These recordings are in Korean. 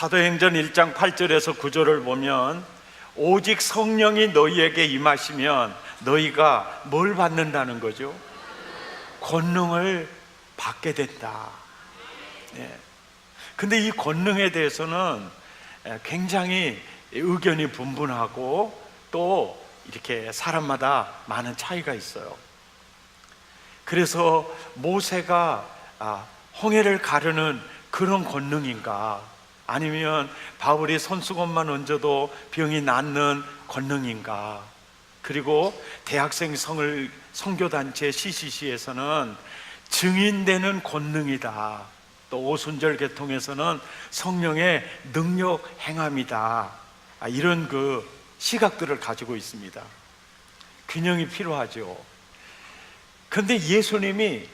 사도행전 1장 8절에서 9절을 보면 오직 성령이 너희에게 임하시면 너희가 뭘 받는다는 거죠? 권능을 받게 된다. 네. 근데 이 권능에 대해서는 굉장히 의견이 분분하고 또 이렇게 사람마다 많은 차이가 있어요. 그래서 모세가 홍해를 가르는 그런 권능인가, 아니면 바울이 손수건만 얹어도 병이 낫는 권능인가, 그리고 대학생 선교단체 CCC에서는 증인되는 권능이다, 또 오순절 계통에서는 성령의 능력 행함이다, 이런 그 시각들을 가지고 있습니다. 균형이 필요하죠. 그런데 예수님이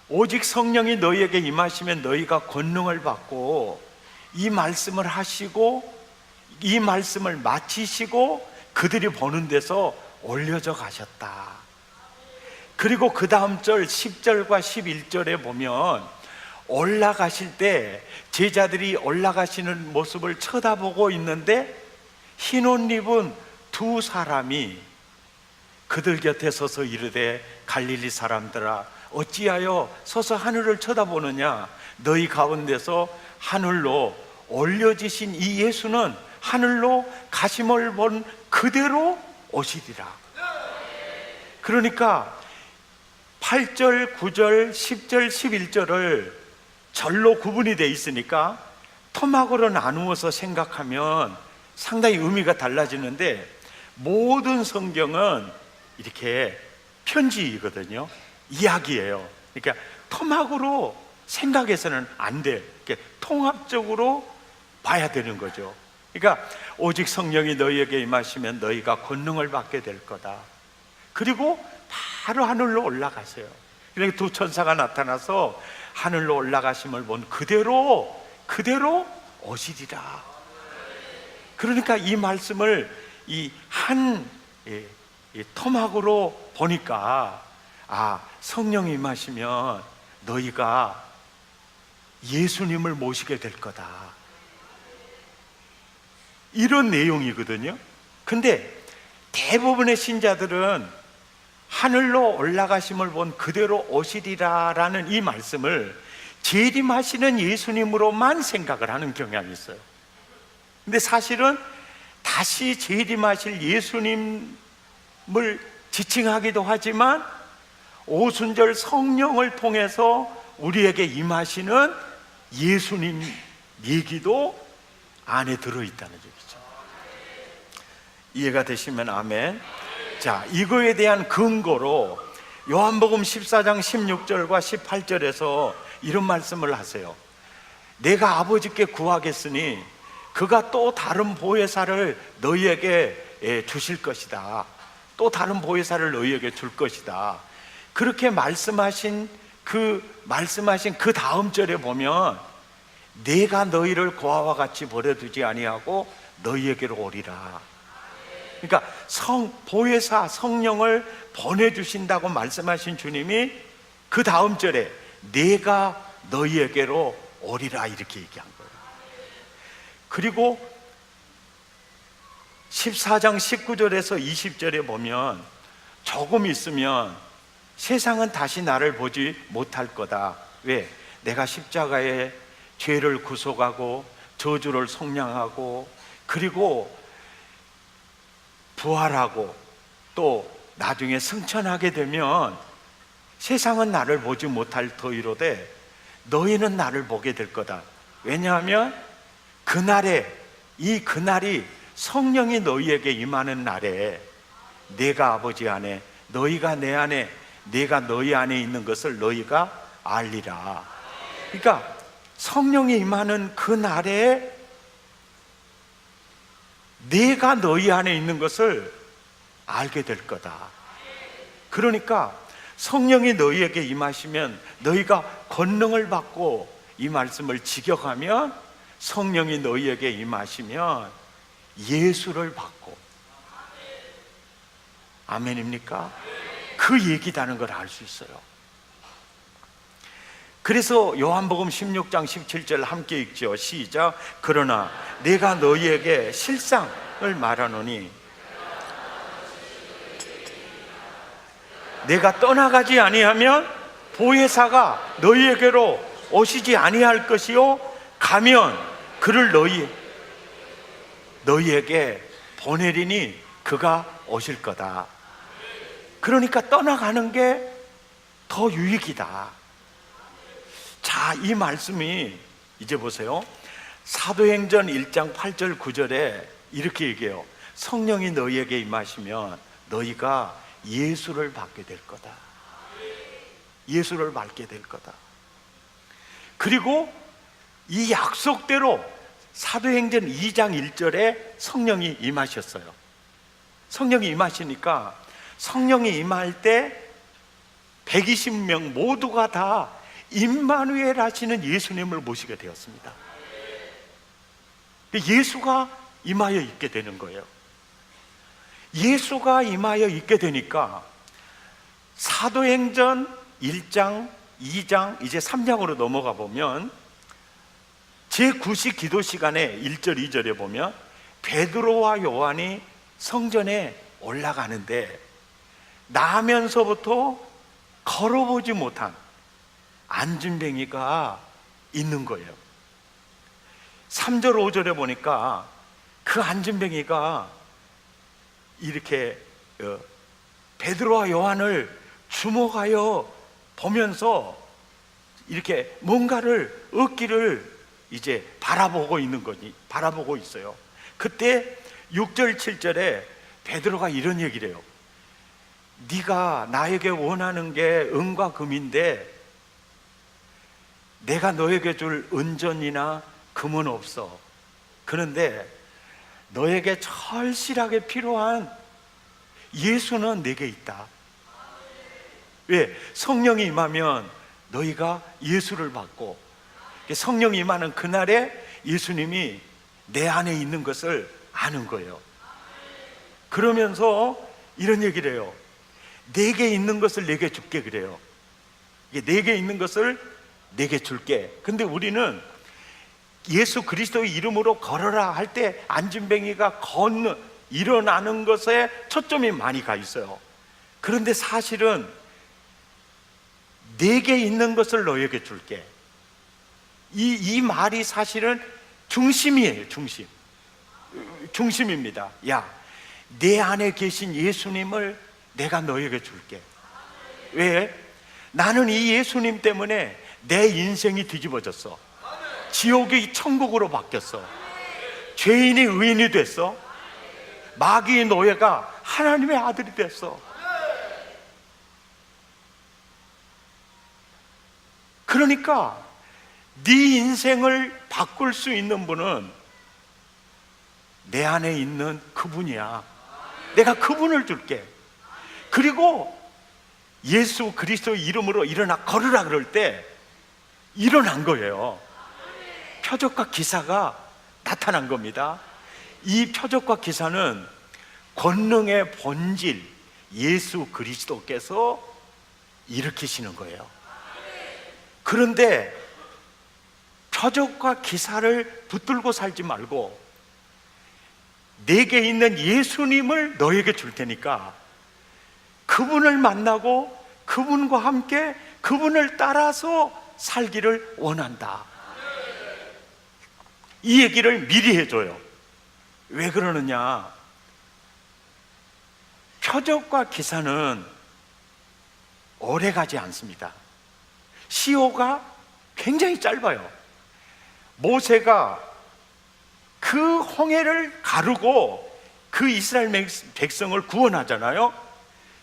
오직 성령이 너희에게 임하시면 너희가 권능을 받고, 이 말씀을 하시고 이 말씀을 마치시고 그들이 보는 데서 올려져 가셨다. 그리고 그 다음 절 10절과 11절에 보면 올라가실 때 제자들이 올라가시는 모습을 쳐다보고 있는데 흰 옷 입은 두 사람이 그들 곁에 서서 이르되 갈릴리 사람들아 어찌하여 서서 하늘을 쳐다보느냐, 너희 가운데서 하늘로 올려지신 이 예수는 하늘로 가심을 본 그대로 오시리라. 그러니까 8절, 9절, 10절, 11절을 절로 구분이 되어 있으니까 토막으로 나누어서 생각하면 상당히 의미가 달라지는데, 모든 성경은 이렇게 편지이거든요. 이야기예요. 그러니까 토막으로 생각해서는 안 돼. 이렇게 통합적으로 봐야 되는 거죠. 그러니까 오직 성령이 너희에게 임하시면 너희가 권능을 받게 될 거다. 그리고 바로 하늘로 올라가세요. 그러니까 두 천사가 나타나서 하늘로 올라가심을 본 그대로 오시리라. 그러니까 이 말씀을 이 토막으로 보니까 성령이 임하시면 너희가 예수님을 모시게 될 거다, 이런 내용이거든요. 근데 대부분의 신자들은 하늘로 올라가심을 본 그대로 오시리라라는 이 말씀을 재림하시는 예수님으로만 생각을 하는 경향이 있어요. 근데 사실은 다시 재림하실 예수님을 지칭하기도 하지만 오순절 성령을 통해서 우리에게 임하시는 예수님 얘기도 안에 들어있다는 얘기죠. 이해가 되시면 아멘. 자, 이거에 대한 근거로 요한복음 14장 16절과 18절에서 이런 말씀을 하세요. 내가 아버지께 구하겠으니 그가 또 다른 보혜사를 너희에게 주실 것이다. 또 다른 보혜사를 너희에게 줄 것이다. 그렇게 말씀하신 그 다음 절에 보면 내가 너희를 고아와 같이 버려두지 아니하고 너희에게로 오리라. 그러니까 보혜사 성령을 보내주신다고 말씀하신 주님이 그 다음 절에 내가 너희에게로 오리라 이렇게 얘기한 거예요. 그리고 14장 19절에서 20절에 보면 조금 있으면 세상은 다시 나를 보지 못할 거다. 왜? 내가 십자가에 죄를 구속하고 저주를 속량하고 그리고 부활하고 또 나중에 승천하게 되면 세상은 나를 보지 못할 터이로되 너희는 나를 보게 될 거다. 왜냐하면 그날이 성령이 너희에게 임하는 날에 내가 아버지 안에 너희가 내 안에 내가 너희 안에 있는 것을 너희가 알리라. 그러니까 성령이 임하는 그 날에 내가 너희 안에 있는 것을 알게 될 거다. 그러니까 성령이 너희에게 임하시면 너희가 권능을 받고 이 말씀을 직역하면 성령이 너희에게 임하시면 예수를 받고, 아멘입니까? 그 얘기다는 걸 알 수 있어요. 그래서 요한복음 16장 17절 함께 읽죠. 시작. 그러나 내가 너희에게 실상을 말하노니 내가 떠나가지 아니하면 보혜사가 너희에게로 오시지 아니할 것이요 가면 그를 너희에게 보내리니 그가 오실 거다. 그러니까 떠나가는 게 더 유익이다. 자, 이 말씀이 이제 보세요. 사도행전 1장 8절 9절에 이렇게 얘기해요. 성령이 너희에게 임하시면 너희가 예수를 받게 될 거다. 예수를 받게 될 거다. 그리고 이 약속대로 사도행전 2장 1절에 성령이 임하셨어요. 성령이 임하시니까 성령이 임할 때 120명 모두가 다 임마누엘 하시는 예수님을 모시게 되었습니다. 예수가 임하여 있게 되는 거예요. 예수가 임하여 있게 되니까 사도행전 1장, 2장, 이제 3장으로 넘어가 보면 제9시 기도 시간에 1절, 2절에 보면 베드로와 요한이 성전에 올라가는데 나면서부터 걸어보지 못한 안진뱅이가 있는 거예요. 3절, 5절에 보니까 그 안진뱅이가 이렇게 베드로와 요한을 주목하여 보면서 이렇게 뭔가를 얻기를 이제 바라보고 있는 거니, 바라보고 있어요. 그때 6절, 7절에 베드로가 이런 얘기를 해요. 네가 나에게 원하는 게 은과 금인데 내가 너에게 줄 은전이나 금은 없어. 그런데 너에게 절실하게 필요한 예수는 내게 있다. 왜? 성령이 임하면 너희가 예수를 받고 성령이 임하는 그날에 예수님이 내 안에 있는 것을 아는 거예요. 그러면서 이런 얘기를 해요. 내게 있는 것을 내게 줄게 그래요. 내게 있는 것을 내게 줄게. 근데 우리는 예수 그리스도의 이름으로 걸어라 할 때 안진뱅이가 일어나는 것에 초점이 많이 가 있어요. 그런데 사실은 내게 있는 것을 너에게 줄게. 이 말이 사실은 중심이에요. 중심입니다. 야, 내 안에 계신 예수님을 내가 너에게 줄게. 왜? 나는 이 예수님 때문에 내 인생이 뒤집어졌어. 지옥이 천국으로 바뀌었어. 죄인이 의인이 됐어. 마귀의 노예가 하나님의 아들이 됐어. 그러니까 네 인생을 바꿀 수 있는 분은 내 안에 있는 그분이야. 내가 그분을 줄게. 그리고 예수 그리스도의 이름으로 일어나 걸으라 그럴 때 일어난 거예요. 표적과 기사가 나타난 겁니다. 이 표적과 기사는 권능의 본질 예수 그리스도께서 일으키시는 거예요. 그런데 표적과 기사를 붙들고 살지 말고 내게 있는 예수님을 너에게 줄 테니까 그분을 만나고 그분과 함께 그분을 따라서 살기를 원한다. 이 얘기를 미리 해줘요. 왜 그러느냐? 표적과 기사는 오래가지 않습니다. 시효가 굉장히 짧아요. 모세가 그 홍해를 가르고 그 이스라엘 백성을 구원하잖아요.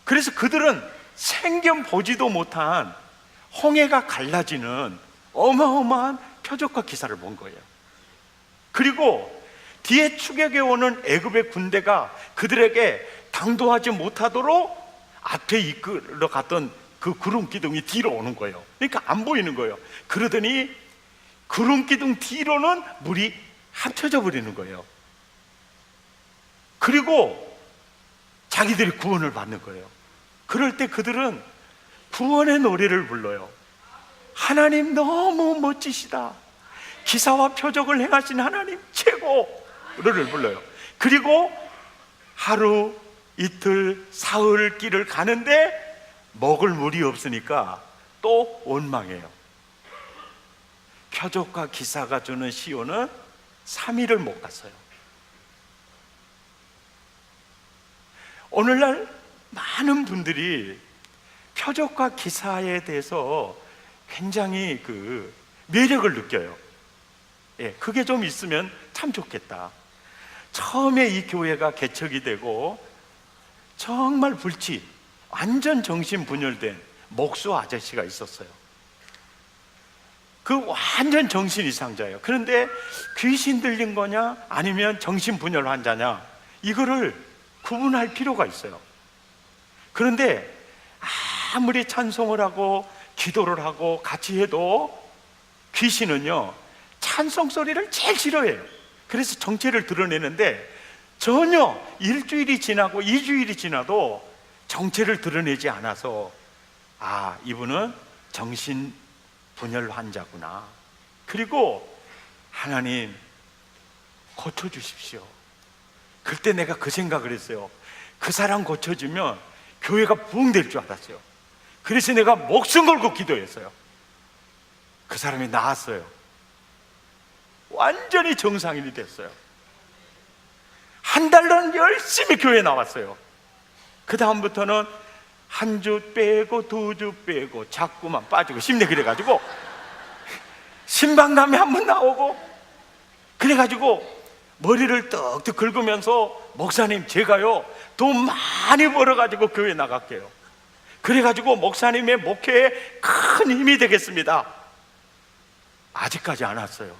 그래서 그들은 생전 보지도 못한 홍해가 갈라지는 어마어마한 표적과 기사를 본 거예요. 그리고 뒤에 추격해 오는 애굽의 군대가 그들에게 당도하지 못하도록 앞에 이끌어 갔던 그 구름 기둥이 뒤로 오는 거예요. 그러니까 안 보이는 거예요. 그러더니 구름 기둥 뒤로는 물이 합쳐져 버리는 거예요. 그리고 자기들이 구원을 받는 거예요. 그럴 때 그들은 구원의 노래를 불러요. 하나님 너무 멋지시다, 기사와 표적을 행하신 하나님 최고를 불러요. 그리고 하루 이틀 사흘 길을 가는데 먹을 물이 없으니까 또 원망해요. 표적과 기사가 주는 시온은 3일을 못 갔어요. 오늘날 많은 분들이 표적과 기사에 대해서 굉장히 그 매력을 느껴요. 예, 그게 좀 있으면 참 좋겠다. 처음에 이 교회가 개척이 되고 정말 완전 정신분열된 목수 아저씨가 있었어요. 그 완전 정신 이상자예요. 그런데 귀신 들린 거냐 아니면 정신분열 환자냐, 이거를 구분할 필요가 있어요. 그런데 아무리 찬송을 하고 기도를 하고 같이 해도 귀신은요 찬송 소리를 제일 싫어해요. 그래서 정체를 드러내는데 전혀 일주일이 지나고 2주일이 지나도 정체를 드러내지 않아서 이분은 정신분열 환자구나. 그리고 하나님 고쳐주십시오. 그때 내가 그 생각을 했어요. 그 사람 고쳐주면 교회가 부흥될 줄 알았어요. 그래서 내가 목숨 걸고 기도했어요. 그 사람이 나았어요. 완전히 정상인이 됐어요. 한 달은 열심히 교회에 나왔어요. 그 다음부터는 한 주 빼고 2주 빼고 자꾸만 빠지고 심내 그래가지고 신방남에 한번 나오고 그래가지고 머리를 떡떡 긁으면서 목사님 제가요 돈 많이 벌어가지고 교회 나갈게요. 그래가지고 목사님의 목회에 큰 힘이 되겠습니다. 아직까지 안 왔어요.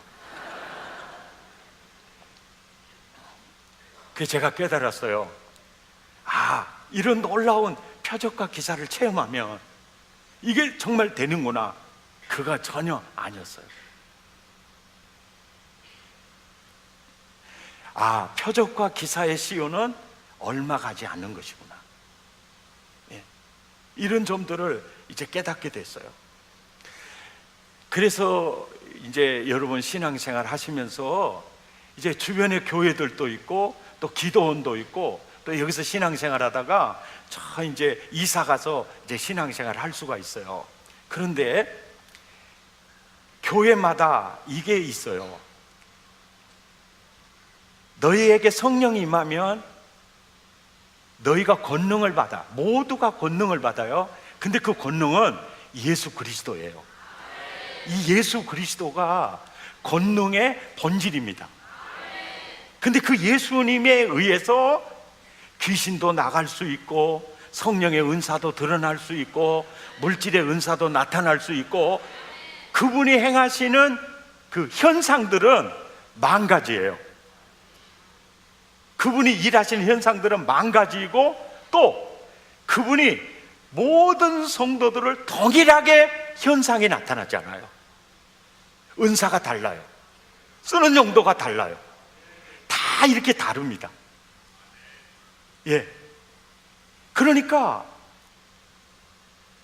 그래서 제가 깨달았어요. 이런 놀라운 표적과 기사를 체험하면 이게 정말 되는구나. 그가 전혀 아니었어요. 표적과 기사의 시효는 얼마 가지 않는 것이구나. 이런 점들을 이제 깨닫게 됐어요. 그래서 이제 여러분 신앙생활 하시면서 이제 주변에 교회들도 있고 또 기도원도 있고 또 여기서 신앙생활 하다가 저 이제 이사 가서 이제 신앙생활 할 수가 있어요. 그런데 교회마다 이게 있어요. 너희에게 성령이 임하면 너희가 권능을 받아. 모두가 권능을 받아요. 근데 그 권능은 예수 그리스도예요. 이 예수 그리스도가 권능의 본질입니다. 근데 그 예수님에 의해서 귀신도 나갈 수 있고 성령의 은사도 드러날 수 있고 물질의 은사도 나타날 수 있고 그분이 행하시는 그 현상들은 만 가지예요. 그분이 일하시는 현상들은 만 가지이고 또 그분이 모든 성도들을 동일하게 현상이 나타나잖아요. 은사가 달라요. 쓰는 용도가 달라요. 다 이렇게 다릅니다. 그러니까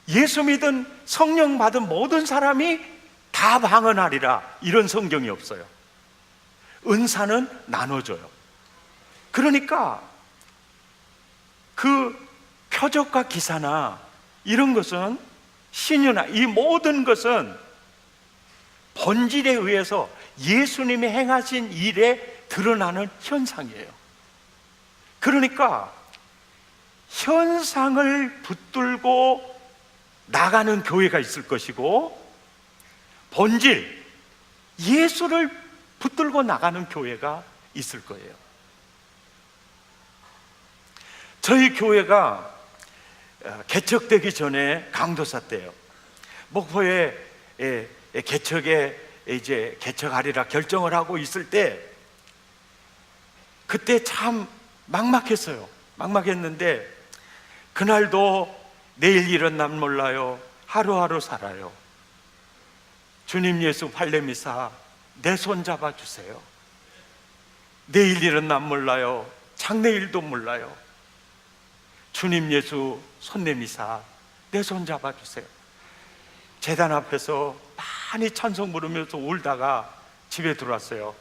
예수 믿은 성령 받은 모든 사람이 다 방언하리라 이런 성경이 없어요. 은사는 나눠줘요. 그러니까 그 표적과 기사나 이런 것은 신유나 이 모든 것은 본질에 의해서 예수님이 행하신 일에 드러나는 현상이에요. 그러니까 현상을 붙들고 나가는 교회가 있을 것이고 본질, 예수를 붙들고 나가는 교회가 있을 거예요. 저희 교회가 개척되기 전에 강도사 때요. 목포에 개척에 이제 개척하리라 결정을 하고 있을 때 그때 참 막막했어요. 막막했는데 그날도 내일 일은 난 몰라요. 하루하루 살아요. 주님 예수 팔레미사 내 손 잡아주세요. 내일 일은 난 몰라요. 장래일도 몰라요. 주님 예수 손 내미사 내 손 잡아주세요. 제단 앞에서 많이 찬송 부르면서 울다가 집에 들어왔어요.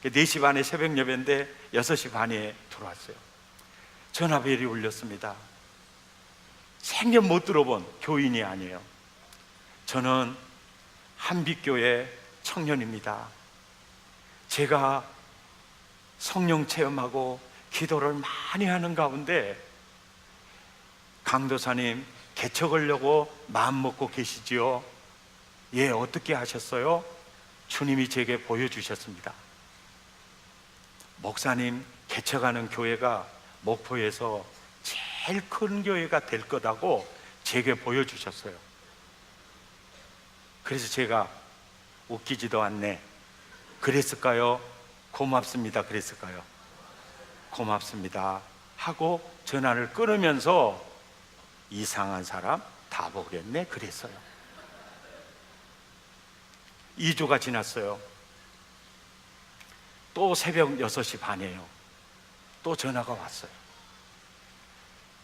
4시 반에 새벽 예배인데 6시 반에 들어왔어요. 전화벨이 울렸습니다. 생전 못 들어본 교인이 아니에요. 저는 한빛교회 청년입니다. 제가 성령 체험하고 기도를 많이 하는 가운데 강도사님 개척하려고 마음 먹고 계시지요? 예, 어떻게 하셨어요? 주님이 제게 보여주셨습니다. 목사님 개척하는 교회가 목포에서 제일 큰 교회가 될 거다고 제게 보여주셨어요. 그래서 제가 웃기지도 않네. 그랬을까요? 고맙습니다. 그랬을까요? 고맙습니다 하고 전화를 끊으면서 이상한 사람 다 보겠네 그랬어요. 2주가 지났어요. 또 새벽 6시 반이에요. 또 전화가 왔어요.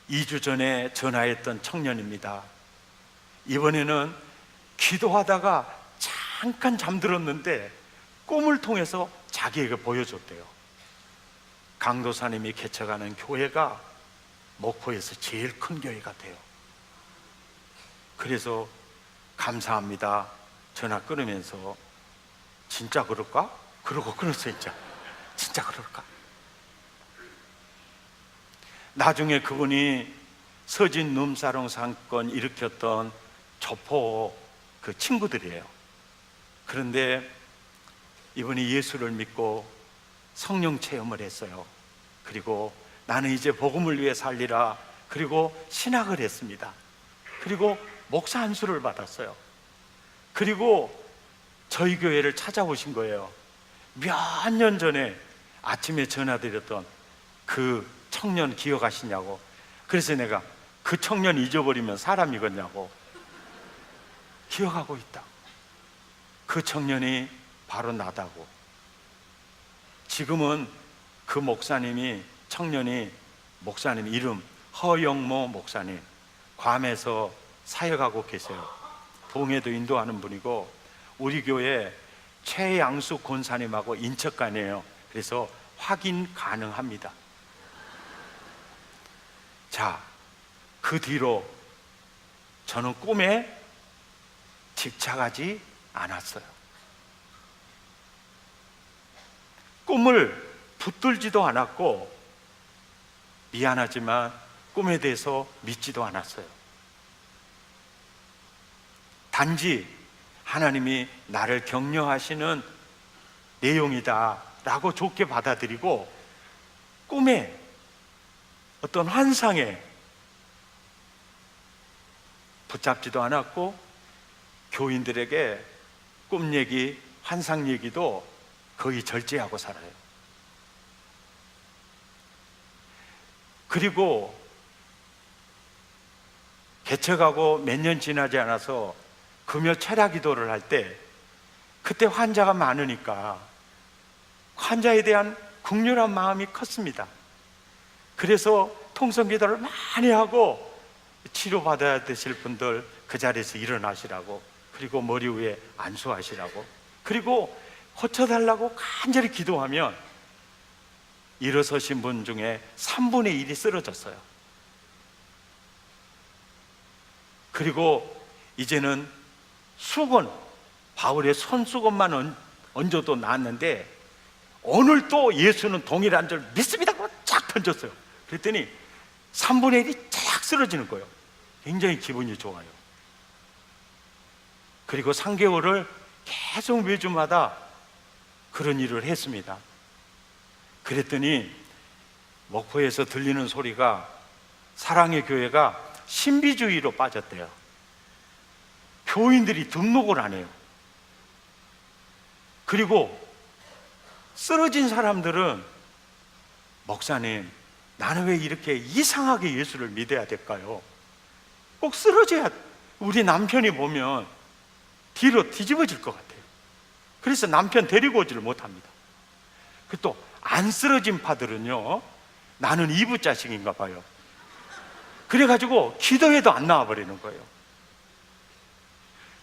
2주 전에 전화했던 청년입니다. 이번에는 기도하다가 잠깐 잠들었는데 꿈을 통해서 자기에게 보여줬대요. 강도사님이 개척하는 교회가 목포에서 제일 큰 교회가 돼요. 그래서 감사합니다 전화 끊으면서 진짜 그럴까? 그러고 끊었어요. 진짜 그럴까? 나중에 그분이 서진 룸사롱 사건 일으켰던 조포 그 친구들이에요. 그런데 이분이 예수를 믿고 성령 체험을 했어요. 그리고 나는 이제 복음을 위해 살리라. 그리고 신학을 했습니다. 그리고 목사 안수를 받았어요. 그리고 저희 교회를 찾아오신 거예요. 몇 년 전에 아침에 전화드렸던 그 청년 기억하시냐고. 그래서 내가 그 청년 잊어버리면 사람이겠냐고. 기억하고 있다. 그 청년이 바로 나다고. 지금은 그 목사님이 청년이 목사님 이름 허영모 목사님 괌에서 사역하고 계세요. 동해도 인도하는 분이고 우리 교회 최양수 권사님하고 인척간이에요. 그래서 확인 가능합니다. 자, 그 뒤로 저는 꿈에 집착하지 않았어요. 꿈을 붙들지도 않았고 미안하지만 꿈에 대해서 믿지도 않았어요. 단지 하나님이 나를 격려하시는 내용이다 라고 좋게 받아들이고 꿈에 어떤 환상에 붙잡지도 않았고 교인들에게 꿈 얘기, 환상 얘기도 거의 절제하고 살아요. 그리고 개척하고 몇 년 지나지 않아서 금요 철야 기도를 할 때 그때 환자가 많으니까 환자에 대한 긍휼한 마음이 컸습니다. 그래서 통성 기도를 많이 하고 치료받아야 되실 분들 그 자리에서 일어나시라고, 그리고 머리 위에 안수하시라고, 그리고 고쳐달라고 간절히 기도하면 일어서신 분 중에 3분의 1이 쓰러졌어요. 그리고 이제는 수건, 바울의 손수건만 얹어도 나았는데 오늘 또 예수는 동일한 줄 믿습니다 고 쫙 던졌어요. 그랬더니 3분의 1이 쫙 쓰러지는 거예요. 굉장히 기분이 좋아요. 그리고 3개월을 계속 매주마다 그런 일을 했습니다. 그랬더니 목포에서 들리는 소리가 사랑의 교회가 신비주의로 빠졌대요. 교인들이 등록을 안 해요. 그리고 쓰러진 사람들은 목사님, 나는 왜 이렇게 이상하게 예수를 믿어야 될까요? 꼭 쓰러져야, 우리 남편이 보면 뒤로 뒤집어질 것 같아요. 그래서 남편 데리고 오지를 못합니다. 또 안 쓰러진 파들은요, 나는 이부 자식인가 봐요. 그래가지고 기도해도 안 나와 버리는 거예요.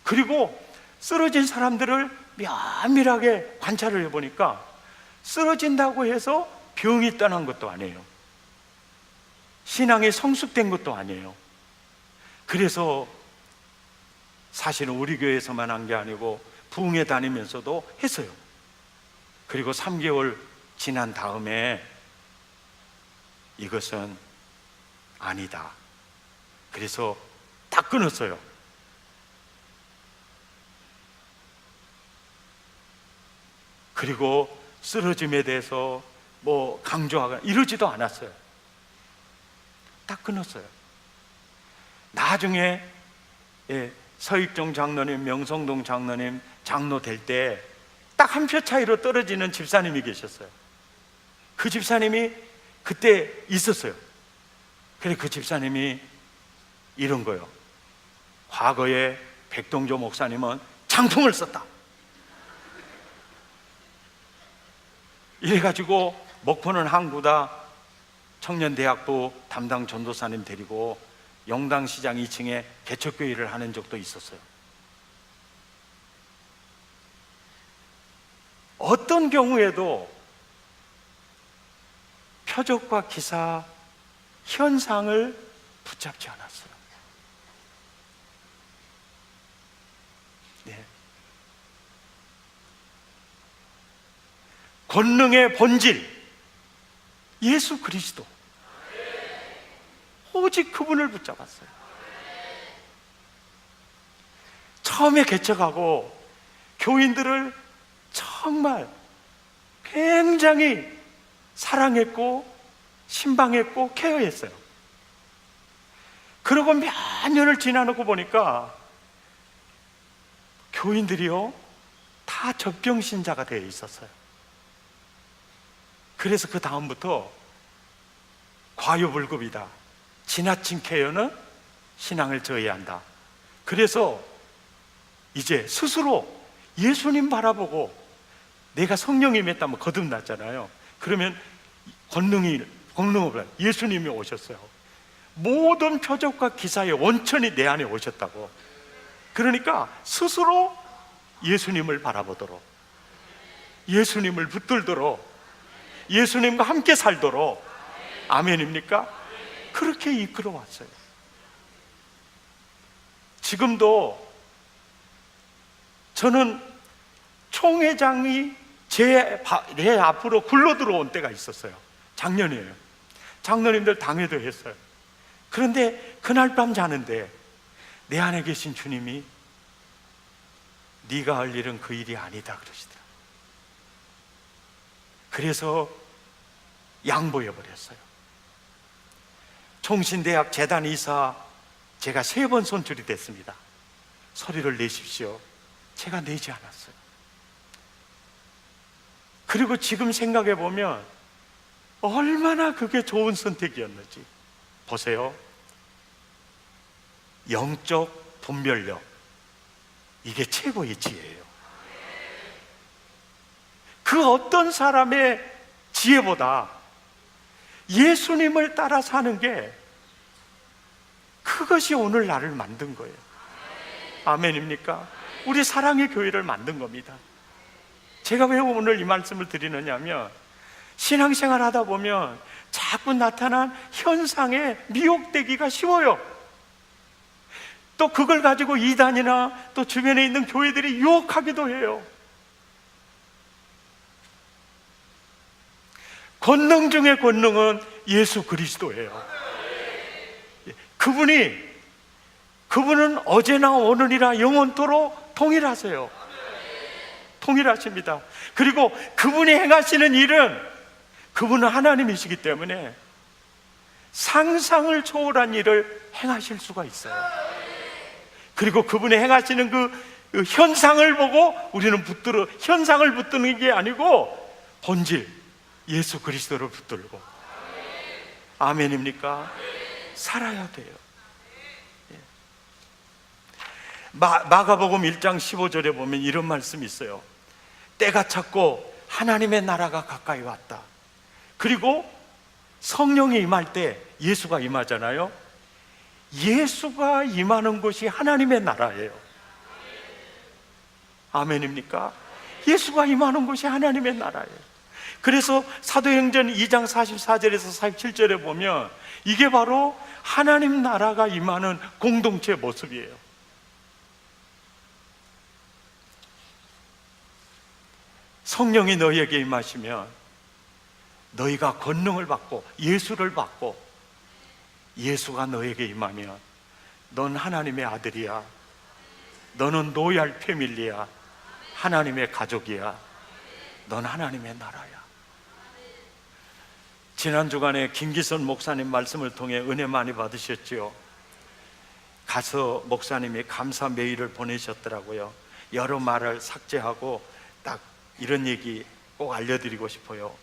그리고 쓰러진 사람들을 면밀하게 관찰을 해보니까 쓰러진다고 해서 병이 떠난 것도 아니에요. 신앙이 성숙된 것도 아니에요. 그래서 사실은 우리 교회에서만 한 게 아니고 부흥회 다니면서도 했어요. 그리고 3개월 지난 다음에 이것은 아니다. 그래서 딱 끊었어요. 그리고 쓰러짐에 대해서 뭐 강조하거나 이러지도 않았어요. 딱 끊었어요. 나중에 서익종 장로님, 명성동 장로님 장로 될 때 딱 한 표 차이로 떨어지는 집사님이 계셨어요. 그 집사님이 그때 있었어요. 그래 그 집사님이 이런 거예요. 과거에 백동조 목사님은 장풍을 썼다. 이래가지고 목포는 항구다 청년대학부 담당 전도사님 데리고 영당시장 2층에 개척교회를 하는 적도 있었어요. 어떤 경우에도 표적과 기사, 현상을 붙잡지 않았어요. 네. 권능의 본질, 예수 그리스도, 오직 그분을 붙잡았어요. 처음에 개척하고 교인들을 정말 굉장히 사랑했고 신방했고 케어했어요. 그러고 몇 년을 지나놓고 보니까 교인들이요 다 적병신자가 되어 있었어요. 그래서 그 다음부터 과유불급이다, 지나친 케어는 신앙을 저해한다. 그래서 이제 스스로 예수님 바라보고 내가 성령이 임했다면 거듭났잖아요. 그러면 권능을 예수님이 오셨어요. 모든 표적과 기사의 원천이 내 안에 오셨다고. 그러니까 스스로 예수님을 바라보도록, 예수님을 붙들도록, 예수님과 함께 살도록, 아멘입니까? 그렇게 이끌어 왔어요. 지금도 저는 총회장이 제 앞으로 굴러 들어온 때가 있었어요. 작년이에요. 장로님들 당회도 했어요. 그런데 그날 밤 자는데 내 안에 계신 주님이 네가 할 일은 그 일이 아니다 그러시더라. 그래서 양보해 버렸어요. 총신대학 재단 이사 제가 3번 선출이 됐습니다. 서류를 내십시오. 제가 내지 않았어요. 그리고 지금 생각해 보면 얼마나 그게 좋은 선택이었는지 보세요. 영적 분별력, 이게 최고의 지혜예요. 그 어떤 사람의 지혜보다 예수님을 따라 사는 게, 그것이 오늘 나를 만든 거예요. 아멘입니까? 우리 사랑의 교회를 만든 겁니다. 제가 왜 오늘 이 말씀을 드리느냐면, 신앙생활 하다 보면 자꾸 나타난 현상에 미혹되기가 쉬워요. 또 그걸 가지고 이단이나 또 주변에 있는 교회들이 유혹하기도 해요. 권능 중의 권능은 예수 그리스도예요. 그분은 어제나 오늘이라 영원토록 동일하세요. 동일하십니다. 그리고 그분이 행하시는 일은, 그분은 하나님이시기 때문에 상상을 초월한 일을 행하실 수가 있어요. 그리고 그분이 행하시는 그 현상을 보고 우리는 현상을 붙드는 게 아니고 본질, 예수 그리스도를 붙들고, 아멘입니까? 살아야 돼요. 마가복음 1장 15절에 보면 이런 말씀이 있어요. 때가 찼고 하나님의 나라가 가까이 왔다. 그리고 성령이 임할 때 예수가 임하잖아요. 예수가 임하는 곳이 하나님의 나라예요. 아멘입니까? 예수가 임하는 곳이 하나님의 나라예요. 그래서 사도행전 2장 44절에서 47절에 보면 이게 바로 하나님 나라가 임하는 공동체의 모습이에요. 성령이 너희에게 임하시면 너희가 권능을 받고 예수를 받고, 예수가 너에게 임하면 넌 하나님의 아들이야. 너는 로얄 패밀리야. 하나님의 가족이야. 넌 하나님의 나라야. 지난 주간에 김기선 목사님 말씀을 통해 은혜 많이 받으셨죠. 가서 목사님이 감사 메일을 보내셨더라고요. 여러 말을 삭제하고 딱 이런 얘기 꼭 알려드리고 싶어요.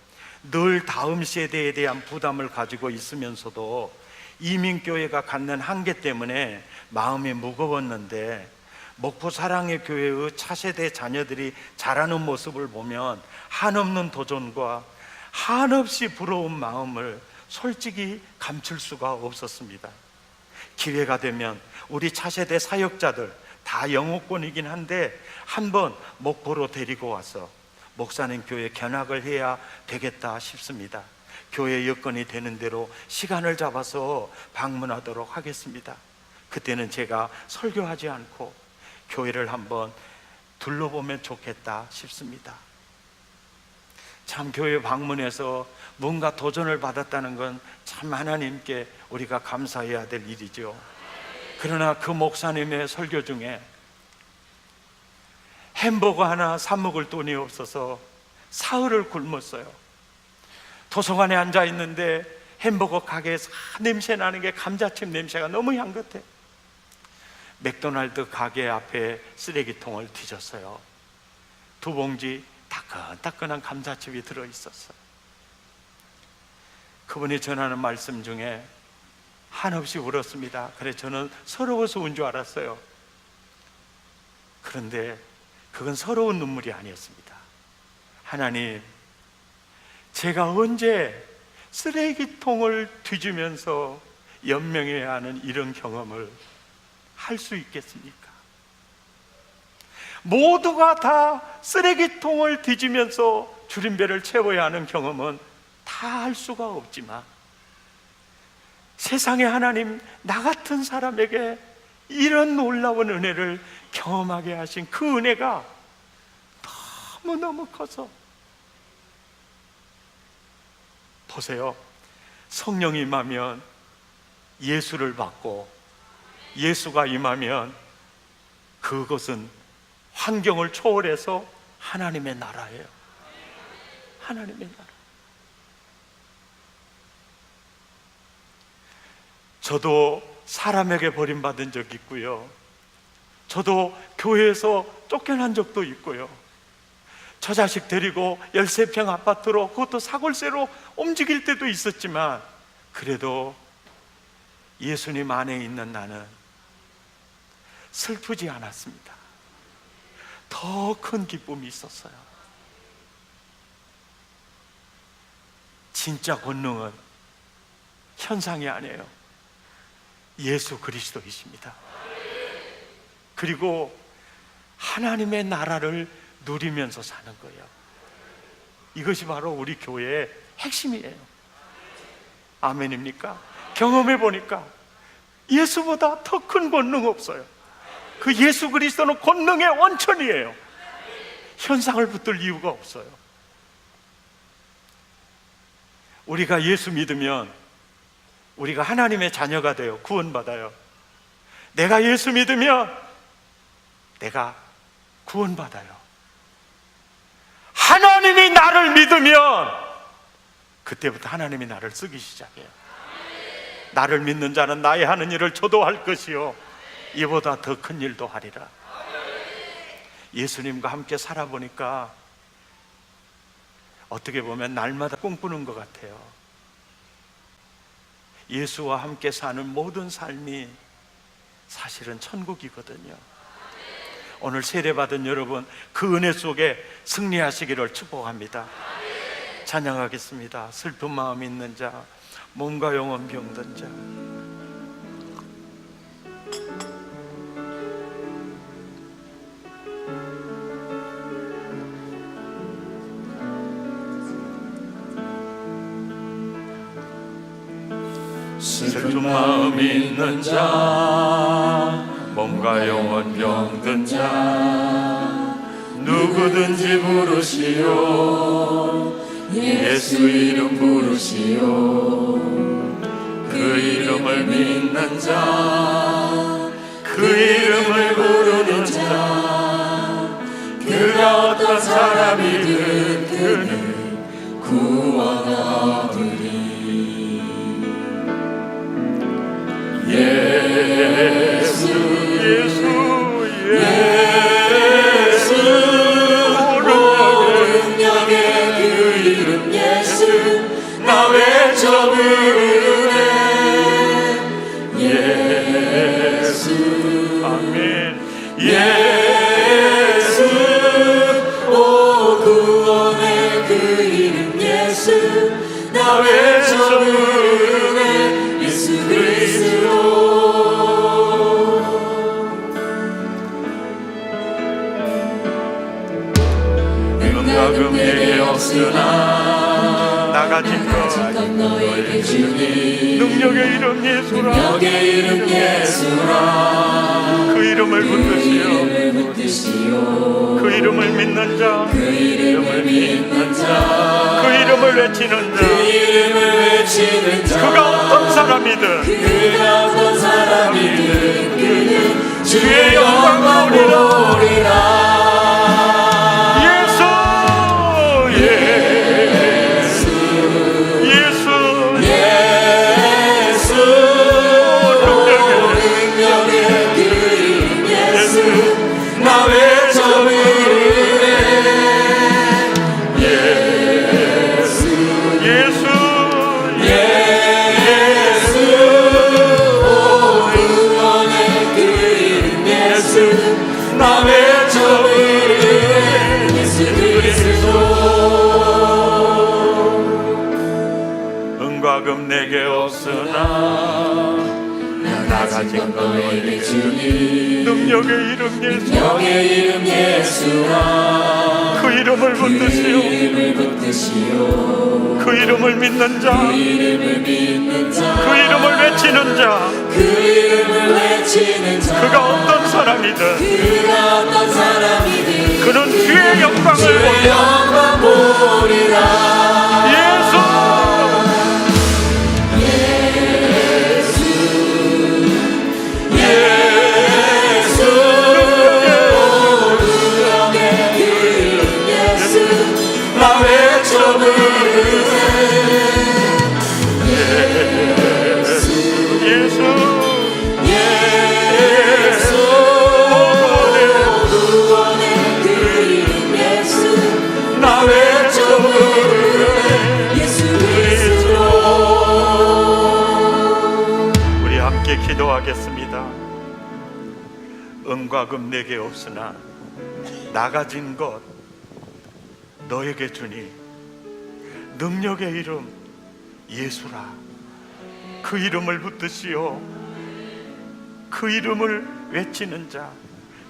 늘 다음 세대에 대한 부담을 가지고 있으면서도 이민교회가 갖는 한계 때문에 마음이 무거웠는데, 목포 사랑의 교회의 차세대 자녀들이 자라는 모습을 보면 한없는 도전과 한없이 부러운 마음을 솔직히 감출 수가 없었습니다. 기회가 되면 우리 차세대 사역자들 다 영어권이긴 한데 한번 목포로 데리고 와서 목사님 교회 견학을 해야 되겠다 싶습니다. 교회 여건이 되는 대로 시간을 잡아서 방문하도록 하겠습니다. 그때는 제가 설교하지 않고 교회를 한번 둘러보면 좋겠다 싶습니다. 참 교회 방문해서 뭔가 도전을 받았다는 건 참 하나님께 우리가 감사해야 될 일이죠. 그러나 그 목사님의 설교 중에 햄버거 하나 사 먹을 돈이 없어서 사흘을 굶었어요. 도서관에 앉아 있는데 햄버거 가게에서 냄새 나는 게 감자칩 냄새가 너무 향긋해. 맥도날드 가게 앞에 쓰레기통을 뒤졌어요. 2봉지 따끈따끈한 감자칩이 들어있었어요. 그분이 전하는 말씀 중에 한없이 울었습니다. 그래 저는 서러워서 운 줄 알았어요. 그런데 그건 서러운 눈물이 아니었습니다. 하나님, 제가 언제 쓰레기통을 뒤지면서 연명해야 하는 이런 경험을 할 수 있겠습니까? 모두가 다 쓰레기통을 뒤지면서 줄임배를 채워야 하는 경험은 다 할 수가 없지만, 세상에 하나님 나 같은 사람에게 이런 놀라운 은혜를 경험하게 하신 그 은혜가 너무너무 커서, 보세요, 성령이 임하면 예수를 받고 예수가 임하면 그것은 환경을 초월해서 하나님의 나라예요. 하나님의 나라. 저도 사람에게 버림받은 적 있고요, 저도 교회에서 쫓겨난 적도 있고요, 저 자식 데리고 13평 아파트로, 그것도 사골세로 움직일 때도 있었지만, 그래도 예수님 안에 있는 나는 슬프지 않았습니다. 더 큰 기쁨이 있었어요. 진짜 권능은 현상이 아니에요. 예수 그리스도이십니다. 그리고 하나님의 나라를 누리면서 사는 거예요. 이것이 바로 우리 교회의 핵심이에요. 아멘입니까? 경험해 보니까 예수보다 더 큰 권능 없어요. 그 예수 그리스도는 권능의 원천이에요. 현상을 붙들 이유가 없어요. 우리가 예수 믿으면 우리가 하나님의 자녀가 돼요. 구원받아요. 내가 예수 믿으면 내가 구원받아요. 하나님이 나를 믿으면 그때부터 하나님이 나를 쓰기 시작해요. 나를 믿는 자는 나의 하는 일을 저도 할 것이요 이보다 더 큰 일도 하리라. 예수님과 함께 살아보니까 어떻게 보면 날마다 꿈꾸는 것 같아요. 예수와 함께 사는 모든 삶이 사실은 천국이거든요. 오늘 세례받은 여러분, 그 은혜 속에 승리하시기를 축복합니다. 찬양하겠습니다. 슬픈 마음 있는 자, 몸과 영혼 병든 자, 슬픈 마음 있는 자, 몸과 영혼 병든 자, 누구든지 부르시오. 예수 이름 부르시오. 그 이름을 믿는 자, 그 이름을 부르는 자, 그가 어떤 사람이든 그는 구원하리니. 예수 예수 예수, 오른역의 그 이름 예수, 나 외쳐 부르네. 예수 아멘. 예수, 오 구원의 그 이름 예수, 나 외쳐 부르네. 예수 그리스도. 은과금 내게 없으나 나 가진 것 너에게 주니. 능력의 이름 예수라. 능력의 이름 예수라. 그 이름을 붙드시오. 그 이름을 믿는 자, 그 이름을 믿는 자, 그 이름을 외치는 자, 그 이름을 외치는 자, 그가 어떤 사람이든 그가 어떤 사람이든 그는 주의 영광을 보리라. 은과금 내게 없으나 나 가진 것 너에게 주니. 능력의 이름 예수, 능력의 이름 예수라. 그 이름을 붙드시오. 그 이름을 믿는 자, 그 이름을 믿는 자, 그 이름을 외치는 자, 그 이름을 외치는 자, 그가 어떤 사람이든 그가 어떤 사람이든 그는 주의 영광을 보리라. 예수 기도하겠습니다. 은과금 내게 없으나 나 가진 것 너에게 주니. 능력의 이름 예수라. 그 이름을 붙드시오. 그 이름을 외치는 자,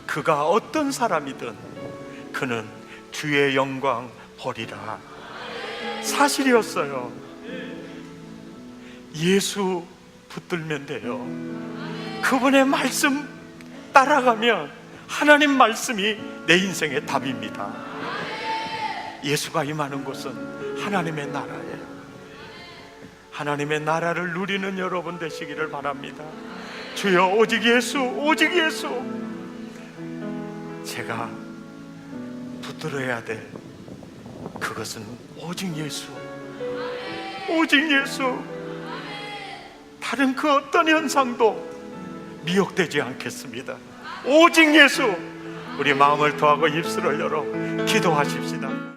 그가 어떤 사람이든 그는 주의 영광 보리라. 사실이었어요. 예수 붙들면 돼요. 그분의 말씀 따라가면 하나님 말씀이 내 인생의 답입니다. 예수가 임하는 곳은 하나님의 나라예요. 하나님의 나라를 누리는 여러분 되시기를 바랍니다. 주여 오직 예수, 오직 예수. 제가 붙들어야 될 그것은 오직 예수, 오직 예수. 다른 그 어떤 현상도 미혹되지 않겠습니다. 오직 예수. 우리 마음을 더하고 입술을 열어 기도하십시다.